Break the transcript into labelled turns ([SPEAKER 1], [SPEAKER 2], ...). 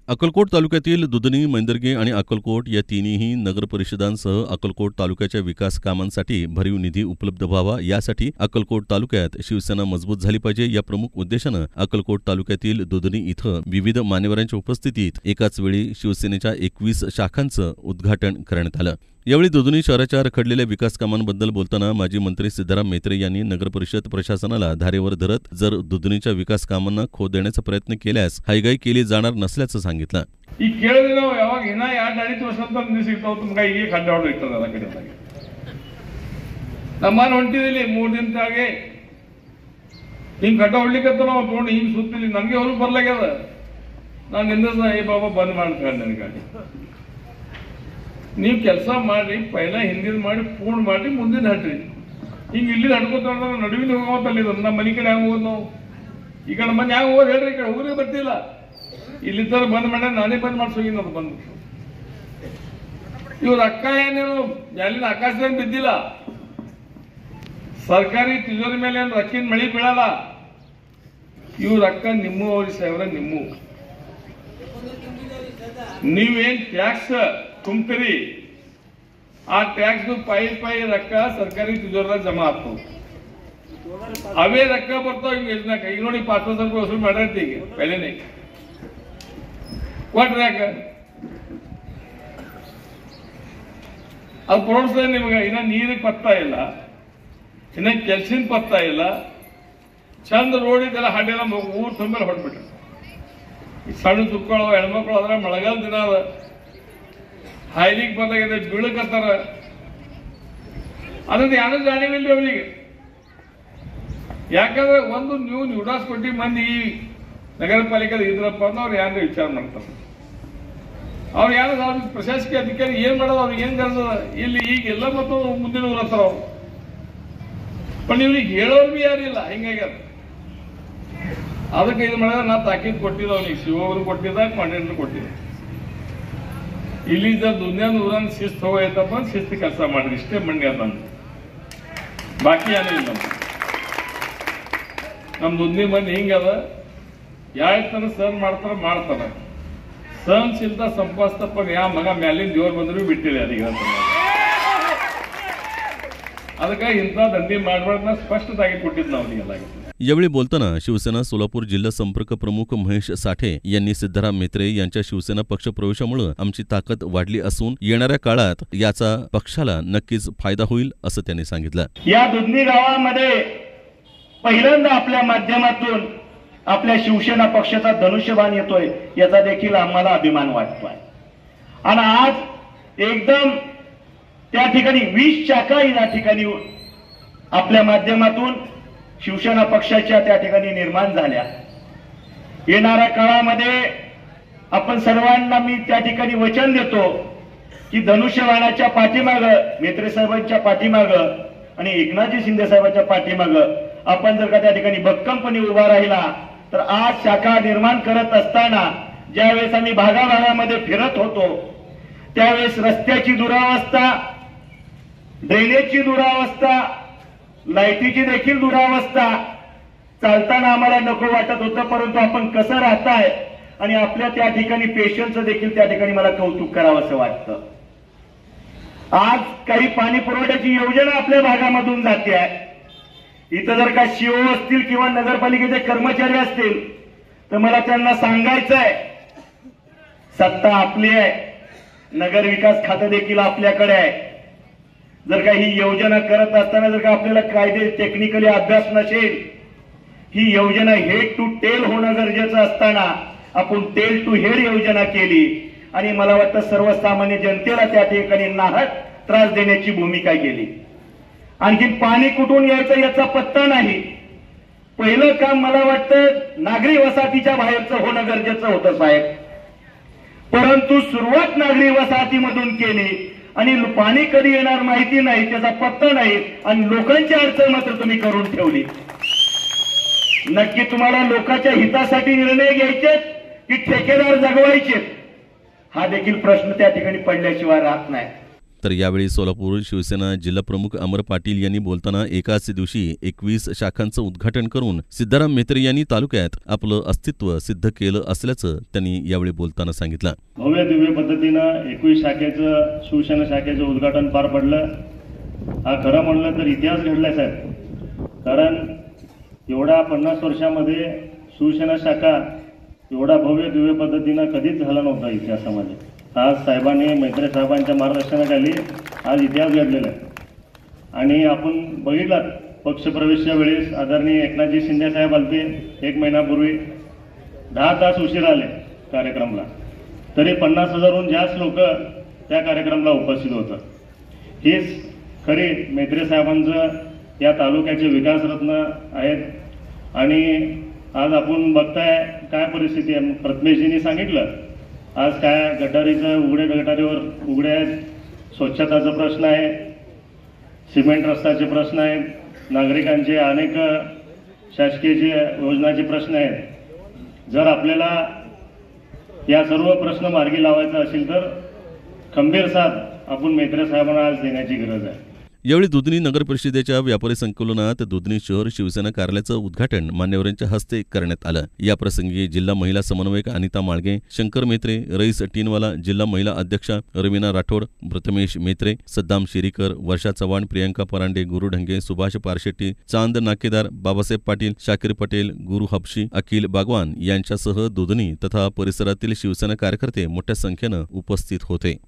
[SPEAKER 1] अक्कलकोट तालुक्यातील दुधनी, मैंदर्गे आणि अक्कलकोट या तिन्ही नगर परिषदांसह अक्कलकोट तालुक्याच्या विकास कामांसाठी भरीव निधी उपलब्ध व्हावा यासाठी अक्कलकोट तालुक्यात शिवसेना मजबूत झाली पाहिजे या प्रमुख उद्देशानं अक्कलकोट तालुक्यातील दुधनी इथं विविध मान्यवरांच्या उपस्थितीत एकाच वेळी शिवसेनेच्या 21 शाखांचं उद्घाटन करण्यात आलं। यावेळी दुधनी शहराच्या रखडलेल्या विकास कामांबद्दल बोलताना माजी मंत्री सिद्धराम म्हेत्रे यांनी नगरपरिषद प्रशासनाला धारेवर धरत जर दुधनीच्या विकास कामांना खो देण्याचा प्रयत्न केल्यास हयगय केली जाणार नसल्याचं सांगितलं।
[SPEAKER 2] ಈ ಕೇಳಿದ್ರೆ ನಾವು ಯಾವಾಗ ಇನ್ನ 2-2.5 ವರ್ಷ ಅಂತ ನಿಲ್ಲಿಸಿರ್ತಾವ ತಮಗೆ ಈಗ ಖಡ್ಡ ಹೊಡೆದಿರ್ತದೆ ಅದ ಕಡೆದಾಗೆ ನಮ್ಮನ್ನ ಹೊಂಟಿದಿಲ್ಲಿ 3 ದಿನದಾಗೆ ಹಿಂಗ್ ಖಡ್ಡ ಹೊಡ್ಲಿಕ್ಕಂತ ನಾವು ತಗೊಂಡು ಹಿಂಗ್ ಸುತ್ತಿಲಿ ನನಗೆ ಹೊರ ಬರ್ಲಾಗ್ಯದ ನಾನು ನಿಂದ ಏ ಬಾಬಾ ಬಂದ್ ಮಾಡ್ತಾರೆ ನನ್ನ ಗಾಡಿ ನೀವು ಕೆಲಸ ಮಾಡ್ರಿ ಪೈಲ ಹಿಂದಿನ ಮಾಡಿ ಪೂರ್ಣ ಮಾಡ್ರಿ ಮುಂದಿನ ಹಟ್ರಿ ಹಿಂಗ್ ಇಲ್ಲಿ ಹಡ್ಕೋತ ನಡುವಿನ ಹೋಗೋತಲ್ಲಿ ನಮ್ಮ ಮನೆ ಕಡೆ ಹ್ಯಾಂಗ ಹೋಗೋದು ನಾವು ಈ ಕಡೆ ಮನೆ ಹ್ಯಾಂಗ ಹೋಗೋದು ಹೇಳ್ರಿ ಈ ಕಡೆ ಹೋಗೇ ಬರ್ತಿಲ್ಲ ಇಲ್ಲಿ ತರ ಬಂದ್ ಮಾಡ ನಾನೇ ಬಂದ್ ಮಾಡ್ಸೋಗಿನ ಅದು ಬಂದು ಇವ್ರ ಅಕ್ಕ ಏನೇನು ಎಲ್ಲಿನ ಆಕಾಶದಲ್ಲಿ ಬಿದ್ದಿಲ್ಲ ಸರ್ಕಾರಿ ತಿಜೋರಿ ಮೇಲೆ ಏನು ರಕ್ಕಿನ ಮಳಿ ಬೀಳಲ್ಲ ಇವ್ರ ಅಕ್ಕ ನಿಮ್ಮ ಅವ್ರ ಸಾಹೇಬ್ರ ನಿಮ್ಮ ನೀವೇನ್ ಟ್ಯಾಕ್ಸ್ ತುಂಬ್ತೀರಿ ಆ ಟ್ಯಾಕ್ಸ್ ಪೈ ರೊಕ್ಕ ಸರ್ಕಾರಿ ತಿಜೋರಿದಾಗ ಜಮಾ ಆಗ್ತವ ಅವೇ ರೊಕ್ಕ ಬರ್ತಾವ ಹಿಂಗ ಯೋಜನಾಕ ಈಗ ನೋಡಿ 5,000 ರೂಪಾಯಿ ವಸೂಲ್ ಮಾಡಿರ್ತಿ ಈಗ ಪೈಲೇನೆ ಕೊಟ್ರಿ ಯಾಕ ಅದು ಪ್ರೋತ್ಸಾಹ ನಿಮ್ಗೆ ಇನ್ನ ನೀರಿಗೆ ಪತ್ತಾ ಇಲ್ಲ ಇನ್ನ ಕೆಲ್ಸಿನ ಪತ್ತಾ ಇಲ್ಲ ಚಂದ ರೋಡ್ ಇದೆಲ್ಲ ಹಡ್ಡೆಲ್ಲ ಊರ್ ತುಂಬೆಲ್ಲ ಹೊಡ್ಬಿಟ್ರು ಸಣ್ಣ ತುಕ್ಕಳು ಹೆಣ್ಮಕ್ಳು ಅದ್ರ ಮಳೆಗಾಲ ದಿನ ಅದ ಹಾಯ್ಲಿಕ್ಕೆ ಬಂದಾಗಿದೆ ಬೀಳಕತ್ತಾರ ಅದ್ರದ್ದು ಯಾರು ಜಾಣಿವಿಲ್ಲ ಅವರಿಗೆ ಯಾಕಂದ್ರೆ ಒಂದು ನೀವು ಉಡಾಸ್ಕೊಟ್ಟಿ ಮಂದಿ ಈ ನಗರ ಪಾಲಿಕೆ ಇದ್ರಪ್ಪ ಅಂತ ಅವ್ರು ಯಾರು ವಿಚಾರ ಮಾಡ್ತಾರೆ ಅವ್ರು ಯಾರು ಅವ್ರಿಗೆ ಪ್ರಶಾಸಕೀಯ ಅಧಿಕಾರಿ ಏನ್ ಮಾಡೋದು ಅವ್ರಿಗೆ ಏನ್ ಕಲ್ಸದ ಇಲ್ಲಿ ಈಗೆಲ್ಲ ಮತ್ತು ಮುಂದಿನ ಊರತ್ತಾರ ಅವ್ರು पण ಇವ್ರಿಗೆ ಹೇಳೋರು ಬಿ ಯಾರಿಲ್ಲ ಹಿಂಗಾಗ್ಯದ ಅದಕ್ಕೆ ಇದು ಮಾಡಿದ್ರೆ ನಾ ತಾಕೀದ್ ಕೊಟ್ಟಿದ್ದ ಅವ್ನಿಗೆ ಶಿವವರು ಕೊಟ್ಟಿದ್ದ ಕಾಂಟ್ರಾಕ್ಟರ್ ಕೊಟ್ಟಿದ್ದ ಇಲ್ಲಿ ದುನಿಯಾದ ಊರನ್ನ ಶಿಸ್ತು ಹೋಗೈತಪ್ಪ ಶಿಸ್ತು ಕೆಲಸ ಮಾಡಿದ್ರಿ ಇಷ್ಟೇ ಮಂಡ್ಯ ಬಂದು ಬಾಕಿ ಏನೂ ಇಲ್ಲ ನಮ್ ದುನ್ನಿ ಮಂದಿ ಹಿಂಗದ ಯಾತನ ಸಹನ್ ಮಾಡ್ತಾರ ಸಹನಶೀಲತಾ ಸಂಪಾದಿಸ್ತಪ್ಪ ಯಾ ಮಗ ಮ್ಯಾಲಿನ ದೇವ್ರು ಬಂದ್ರು ಬಿಟ್ಟಿಲ್ಲ ಅದೀಗ ಅದಕ್ಕೆ ಇಂಥ ದಂಧೆ ಮಾಡಬಾರ್ದು ಸ್ಪಷ್ಟವಾಗಿ ಕೊಟ್ಟಿದ್ದು ನಾವು ಅವನಿಗೆಲ್ಲ।
[SPEAKER 1] यावेळी बोलताना शिवसेना सोलापूर जिल्हा संपर्क प्रमुख महेश साठे यांनी सिद्धराम म्हेत्रे यांच्या शिवसेना पक्षप्रवेशामुळे आमची ताकद वाढली असून येणाऱ्या काळात याचा पक्षाला नक्कीच फायदा होईल असं त्यांनी सांगितलं।
[SPEAKER 3] या दुधनी गावामध्ये पहिल्यांदा आपल्या माध्यमातून आपल्या शिवसेना पक्षाचा धनुष्यबाण येतोय याचा देखील आम्हाला अभिमान वाटतोय आणि आज एकदम त्या ठिकाणी 20 शाखा या ठिकाणी आपल्या माध्यमातून शिवसेना पक्षाच्या त्या ठिकाणी निर्माण झाल्या। येणाऱ्या काळामध्ये आपण सर्वांना मी त्या ठिकाणी वचन देतो की धनुष्यबाणाच्या पाठीमागे म्हेत्रे साहेबांच्या पाठीमागे आणि एकनाथजी शिंदे साहेबांच्या पाठीमागे आपण जर का त्या ठिकाणी भक्कमपणे उभा राहिला तर आज शाखा निर्माण करत असताना ज्यावेळेस आम्ही भागाभागामध्ये फिरत होतो त्यावेळेस रस्त्याची दुरावस्था, ड्रेनेजची दुरावस्था, लाईटीची देखील दुरावस्था चालताना आम्हाला नको वाटत होतं, परंतु आपण कसं राहताय आणि आपल्या त्या ठिकाणी पेशंटचं देखील त्या ठिकाणी मला कौतुक करावंसं वाटतं। आज काही पाणी पुरवठ्याची योजना आपल्या भागामधून जाते आहे। इथं जर का सीओ असतील किंवा नगरपालिकेचे कर्मचारी असतील तर मला त्यांना सांगायचं आहे सत्ता आपली आहे, नगर विकास खाते देखील आपल्याकडे आहे। जर का ही योजना करत असताना जर का आपल्याला कायदे टेक्निकली अभ्यास नसेल, ही योजना हेड टू टेल होणं गरजेचं असताना आपण टेल टू हेड योजना केली आणि मला वाटतं सर्वसामान्य जनतेला त्या ठिकाणी नाहक त्रास देण्याची भूमिका केली। आणखी पाणी कुठून यायचं याचा पत्ता नाही। पहिलं काम मला वाटतं नागरी वसाहतीच्या बाहेरचं होणं गरजेचं होतं साहेब, परंतु सुरुवात नागरी वसाहतीमधून केली आणि पाणी कधी येणार माहिती नाही, त्याचा पत्ता नाही आणि लोकांची अडचण मात्र तुम्ही करून ठेवली। नक्की तुम्हाला लोकांच्या हितासाठी निर्णय घ्यायचे की ठेकेदार जगवायचे हा देखील प्रश्न त्या ठिकाणी पडल्याशिवाय राहत नाही।
[SPEAKER 1] तर यावेळी सोलापूर शिवसेना जिल्हाप्रमुख अमर पाटील यांनी बोलताना एकाच दिवशी 21 शाखांचं उद्घाटन करून सिद्धाराम म्हेत्रे यांनी तालुक्यात आपलं अस्तित्व सिद्ध केलं असल्याचं त्यांनी यावेळी बोलताना सांगितलं.
[SPEAKER 3] भव्य दिव्य पद्धतीनं 21 शाखेचं शिवसेना शाखेचं उद्घाटन पार पडलं. हा खरं म्हणलं तर इतिहास घडलाय साहेब, कारण एवढ्या 50 वर्षामध्ये शिवसेना शाखा एवढा भव्य दिव्य पद्धतीनं कधीच झाला नव्हता इतिहासामध्ये. आज साहेबांनी म्हेत्रे साहेबांच्या मार्गदर्शनाखाली आज इतिहास घडलेला आहे. आणि आपण बघितलात पक्षप्रवेशच्या वेळेस आदरणीय एकनाथजी शिंदे साहेब आलते 1 महिन्यापूर्वी, 10 तास उशीर आले कार्यक्रमाला, तरी 50,000हून जास्त लोक त्या कार्यक्रमाला उपस्थित होतं. हेच खरे म्हेत्रे साहेबांचं या तालुक्याचे विकासरत्न आहेत. आणि आज आपण बघताय काय परिस्थिती आहे. प्रथमेशजींनी सांगितलं आज काय गटारीचं उघडे गटारीवर उघडे आहेत, स्वच्छताचा प्रश्न आहे, सिमेंट रस्त्याचे प्रश्न आहेत, नागरिकांचे अनेक शासकीय योजनाचे प्रश्न आहेत. जर आपल्याला या सर्व प्रश्न मार्गी लावायचा असेल तर खंबीर साथ आपण म्हेत्रे साहेबांना आज देण्याची गरज आहे.
[SPEAKER 1] यावेळी दुधनी नगर परिषदेच्या व्यापारी संकुलनात दुधनी शहर शिवसेना कार्यालयाचं उद्घाटन मान्यवरांच्या हस्ते करण्यात आलं. याप्रसंगी जिल्हा महिला समन्वयक अनिता माळगे, शंकर म्हेत्रे, रईस टीनवाला, जिल्हा महिला अध्यक्षा रवीना राठोड, प्रथमेश म्हेत्रे, सद्दाम शिरीकर, वर्षा चव्हाण, प्रियंका परांडे, गुरु ढंगे, सुभाष पारशेट्टी, चांद नाकेदार, बाबासाहेब पाटील, शाकीर पटेल, गुरु हबशी, अखिल बागवान यांच्यासह दुधनी तथा परिसरातील शिवसेना कार्यकर्ते मोठ्या संख्येनं उपस्थित होते.